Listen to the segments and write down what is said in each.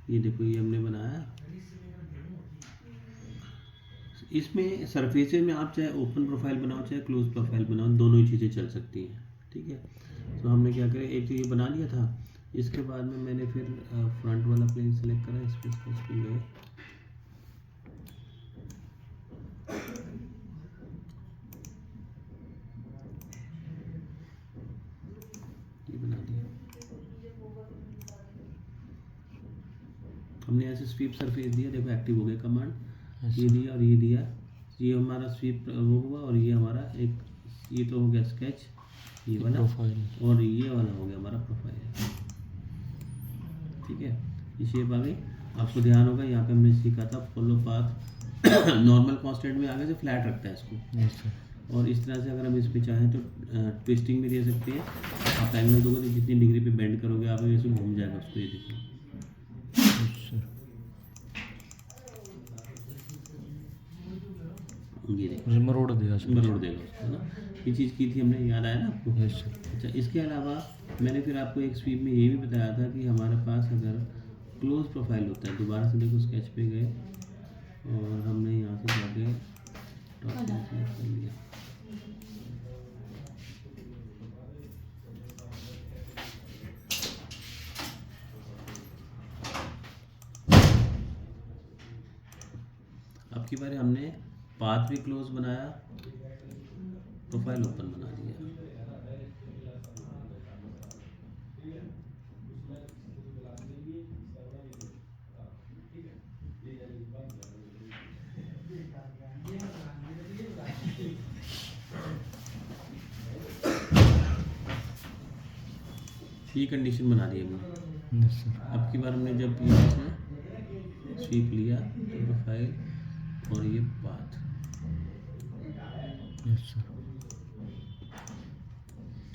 ये देखो ये हमने बनाया। इसमें सरफेसेस में आप चाहे ओपन प्रोफाइल बनाओ चाहे क्लोज प्रोफाइल बनाओ, दोनों ही चीज़ें चल सकती हैं। ठीक है, तो हमने क्या करें, एक तो ये बना लिया था। इसके बाद में मैंने फिर फ्रंट वाला प्लेन सेलेक्ट करा, इस पर स्केच पे गए, ये बना दिया। हमने ऐसे स्वीप सरफेस दिया, देखो एक्टिव हो गया कमांड, ये दिया और ये दिया, ये हमारा स्वीप वो हुआ, और ये हमारा एक, ये तो हो गया स्केच ये वाला प्रोफाइल, और ये वाला हो गया हमारा प्रोफाइल। ठीक है, ये शेप आ गई। आपको ध्यान होगा यहाँ पे हमने सीखा था फॉलो पाथ नॉर्मल कांस्टेंट में आगे से फ्लैट रखता है इसको, और इस तरह से अगर हम इस पर चाहें तो ट्विस्टिंग भी दे सकते हैं। आप एंगल दोगे तो जितनी डिग्री पे बेंड करोगे आप वैसे घूम जाएगा उसको, ये देखो। ये देखो मरोड़ देगा उसको ना, ये चीज़ की थी हमने, याद आया ना आपको? अच्छा, इसके अलावा मैंने फिर आपको एक स्वीप में ये भी बताया था कि हमारे पास अगर क्लोज प्रोफाइल होता है, दोबारा से देखो स्केच पे गए और हमने यहाँ से जाके टॉप सेलेक्ट कर लिया। अब की बार हमने पाथ भी क्लोज बनाया, प्रोफाइल ओपन बना दिया। ये कंडीशन बना दी हमने। अब की बार हमने जब यहाँ से स्वीप लिया तो प्रोफाइल और ये पाथ,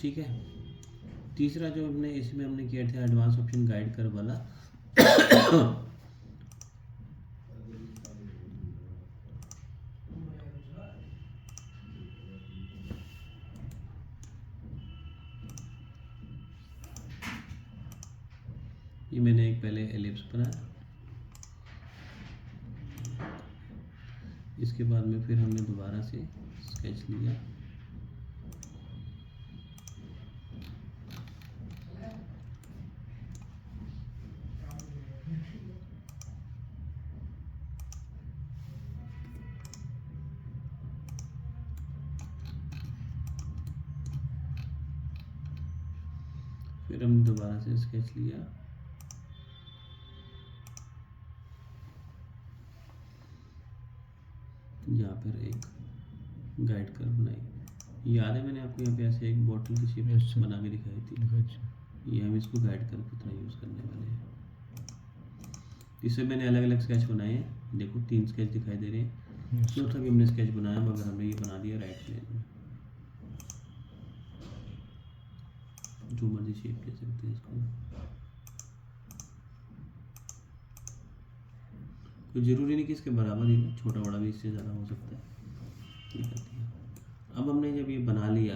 ठीक है। तीसरा जो हमने इसमें हमने किया था एडवांस ऑप्शन गाइड कर वाला ये मैंने एक पहले एलिप्स बनाया, इसके बाद में फिर हमने दोबारा से स्केच लिया, फिर हमने दोबारा से स्केच लिया, यहाँ पर एक गाइड कर बनाई। याद है मैंने आपको यहाँ पे ऐसे एक बॉटल की शेप बना के दिखाई थी, ये हम इसको गाइड कर की तरह यूज़ करने वाले हैं। इससे मैंने अलग अलग स्केच बनाए हैं, देखो 3 स्केच दिखाई दे रहे हैं। चौथा भी हमने स्केच बनाया मगर हमने ये बना दिया राइट प्लेन में। जो मर्जी शेप ले सकते हैं इसको, कोई ज़रूरी नहीं कि इसके बराबर ही, छोटा बड़ा भी इससे ज़्यादा हो सकता है। ये कर दिया। अब हमने जब ये बना लिया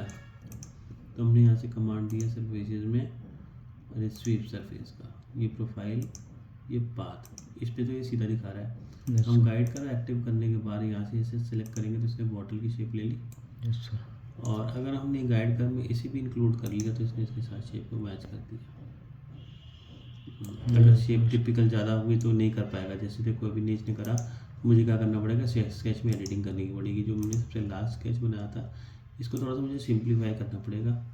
तो हमने यहाँ से कमांड दिया सरफेसेस में, और ये स्वीप सरफेस का, ये प्रोफाइल, ये पाथ, इस पे तो ये सीधा दिखा रहा है। हम गाइड कर एक्टिव करने के बाद यहाँ से इसे सिलेक्ट करेंगे तो इसने बॉटल की शेप ले ली। और अगर हमने गाइड कर में इसे भी इंक्लूड कर लिया तो इसने इसके साथ शेप को मैच कर दिया। अगर शेप टिपिकल ज़्यादा हुई तो नहीं कर पाएगा, जैसे देखो अभी नीच ने करा, मुझे क्या करना पड़ेगा, स्केच में एडिटिंग करनी पड़ेगी। जो मैंने सबसे लास्ट स्केच बनाया था इसको थोड़ा सा मुझे सिंप्लीफाई करना पड़ेगा।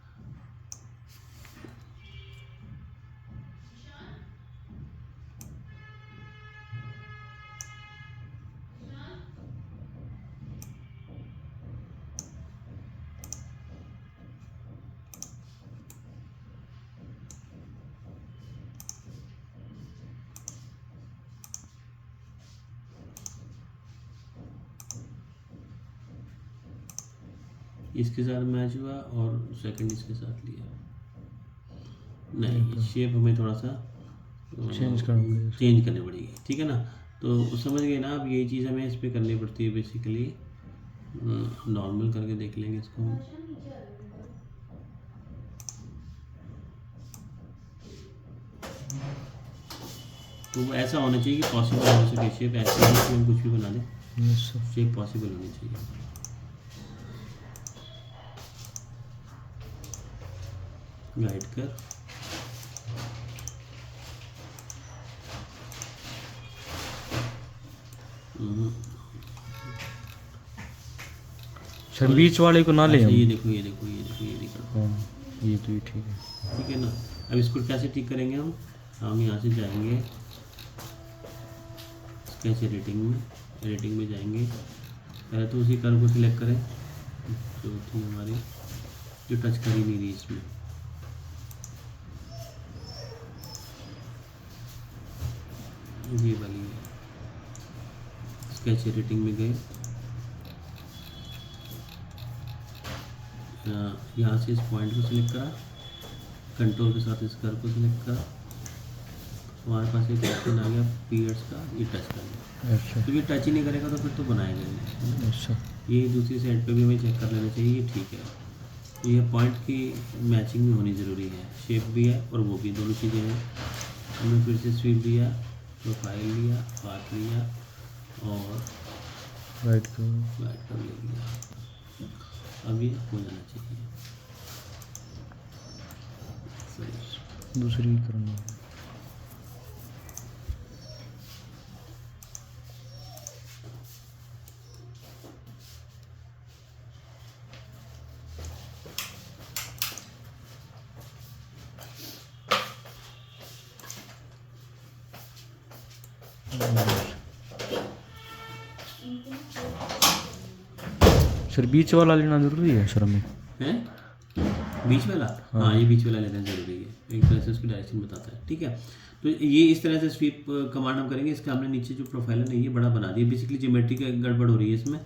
इसके साथ मैच हुआ और सेकंड इसके साथ लिया। नहीं, शेप हमें थोड़ा सा चेंज करनी पड़ेगी, ठीक है ना। तो समझ गए ना आप, यही चीज़ हमें इस पर करनी पड़ती है बेसिकली। नॉर्मल करके देख लेंगे इसको हम। तो वो ऐसा होना चाहिए कि पॉसिबल हो सके शेप, ऐसे नहीं कि हम कुछ भी बना दें, शेप पॉसिबल होनी चाहिए। गाइड कर सर बीच वाले को ना ले। ये देखो ये देखो ये देखो ये देखो, ये तो ठीक है। ठीक है ना। अब इसको कैसे ठीक करेंगे हम यहाँ से जाएंगे कैसे एडिटिंग में जाएंगे। पहले तो उसी कर्व को सिलेक्ट करें जो थी हमारी, जो टच करी नहीं रही इसमें। ये वाली है, स्केच एडिटिंग में गए, यहाँ से इस पॉइंट को सिलेक्ट करा, कंट्रोल के साथ इस कर्व को सिलेक्ट करा, हमारे पास एक ऑप्शन आ गया पीरियड्स का, ये टच कर लिया। अच्छा, तो ये टच ही नहीं करेगा तो फिर तो बनाएगा नहीं। अच्छा, ये दूसरी साइड पे भी हमें चेक कर लेना चाहिए, ये ठीक है। ये पॉइंट की मैचिंग भी होनी ज़रूरी है, शेप भी है और वो भी, दोनों चीज़ें हैं। हमने फिर से स्वीप लिया, प्रोफाइल लिया, पाथ लिया और राइट कर ले लिया। अब ये हो जाना चाहिए सही। दूसरी करनी है। सर बीच वाला लेना जरूरी है सर हमें? हैं बीच वाला? हाँ ये बीच वाला लेना ज़रूरी है, एक तरह से उसकी डायरेक्शन बताता है, ठीक है। तो ये इस तरह से स्वीप कमांड हम करेंगे। इसका हमने नीचे जो प्रोफाइल है ना ये बड़ा बना दिया, बेसिकली ज्योमेट्री का गड़बड़ हो रही है इसमें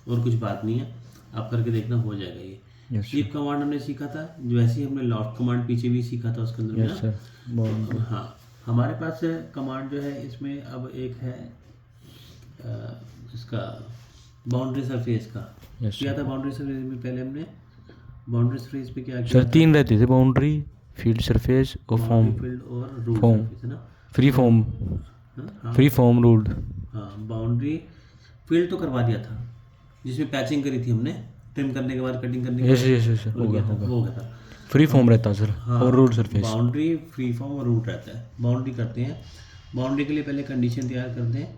और कुछ बात नहीं है, आप करके देखना हो जाएगा। ये स्वीप कमांड हमने सीखा था, जो ऐसे ही हमने लॉफ्ट कमांड पीछे भी सीखा था उसके अंदर। हाँ हमारे पास कमांड जो है इसमें अब एक है इसका बाउंड्री सरफेस का। क्या था बाउंड्री सरफेस में? पहले हमने बाउंड्री सरफेस पे क्या किया सर? तीन रहते थे, बाउंड्री, फील्ड सरफेस और फॉर्म। फील्ड और रूल फॉर्म सरफेस है ना, free form. Free form ruled. हाँ बाउंड्री फील्ड तो करवा दिया था, जिसमें पैचिंग करी थी हमने, ट्रिम करने के बाद कटिंग करने के बाद यस हो गया था। फ्री फॉर्म रहता है सर। हाँ, और rule surface. Boundary, free form और रूट रहता है। बाउंड्री करते हैं, बाउंड्री के लिए पहले कंडीशन तैयार करते हैं।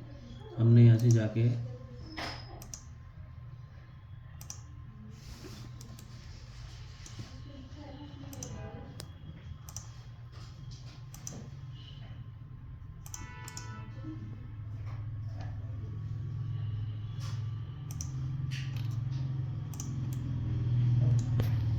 हमने यहाँ से जाके